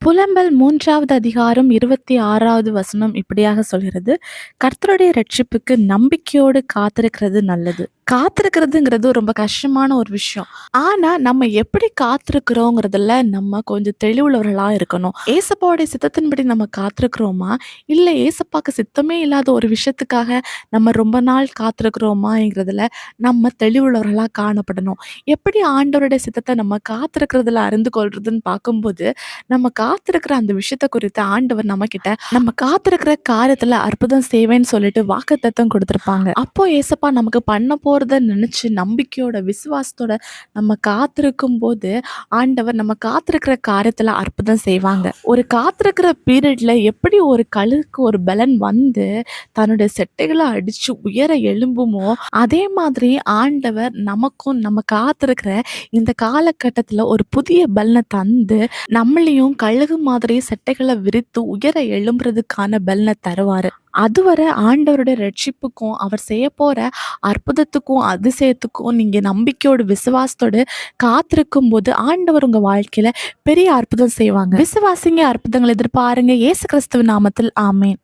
புலம்பல் 3வது அதிகாரம் 26வது வசனம் இப்படியாக சொல்கிறது. கர்த்தருடைய இரட்சிப்புக்கு நம்பிக்கையோடு காத்திருக்கிறது நல்லது. காத்திருக்கிறதுங்கிறது ரொம்ப கஷ்டமான ஒரு விஷயம். ஆனா, நம்ம எப்படி காத்திருக்கிறோங்கிறதுல நம்ம கொஞ்சம் தெளிவுள்ளவர்களா இருக்கணும். ஏசப்பாவுடைய சித்தத்தின்படி நம்ம காத்திருக்கிறோமா? இல்ல ஏசப்பாக்கு சித்தமே இல்லாத ஒரு விஷயத்துக்காக நம்ம ரொம்ப நாள் காத்திருக்கிறோமாங்கிறதுல நம்ம தெளிவுள்ளவர்களா காணப்படணும். எப்படி ஆண்டவருடைய சித்தத்த நம்ம காத்திருக்கிறதுல அறிந்து கொள்றதுன்னு பார்க்கும்போது, நம்ம காத்திருக்கிற அந்த விஷயத்த குறித்து ஆண்டவர் நம்மகிட்ட நம்ம காத்திருக்கிற காரியத்துல அற்புதம் செய்வேன்னு சொல்லிட்டு வாக்குத்தத்தம் கொடுத்திருப்பாங்க. அப்போ ஏசப்பா நமக்கு பண்ண போறத நினைச்சு நம்பிக்கையோட விசுவாசத்தோட நம்ம காத்திருக்கும் போது ஆண்டவர் நம்ம காத்திருக்கிற காரியத்துல அற்புதம் செய்வாங்க. ஒரு காத்திருக்கிற பீரியட்ல எப்படி ஒரு கழுகுக்கு ஒரு பலன் வந்து தன்னுடைய செட்டைகளை அடிச்சு உயர எழும்புமோ, அதே மாதிரி ஆண்டவர் நமக்கும் நம்ம காத்திருக்கிற இந்த காலகட்டத்துல ஒரு புதிய பலனை தந்து நம்மளையும் கழுகு மாதிரி செட்டைகளை விரித்து உயர எழும்புறதுக்கான பலனை தருவாரு. அதுவரை ஆண்டவருடைய ரட்சிப்புக்கும் அவர் செய்ய போற அற்புதத்துக்கும் அதிசயத்துக்கும் நீங்க நம்பிக்கையோடு விசுவாசத்தோடு காத்திருக்கும் போது ஆண்டவர் உங்க வாழ்க்கையில பெரிய அற்புதம் செய்வாங்க. விசுவாசிங்க, அற்புதங்களை எதிர்பாருங்க. இயேசு கிறிஸ்துவின் நாமத்தில் ஆமென்.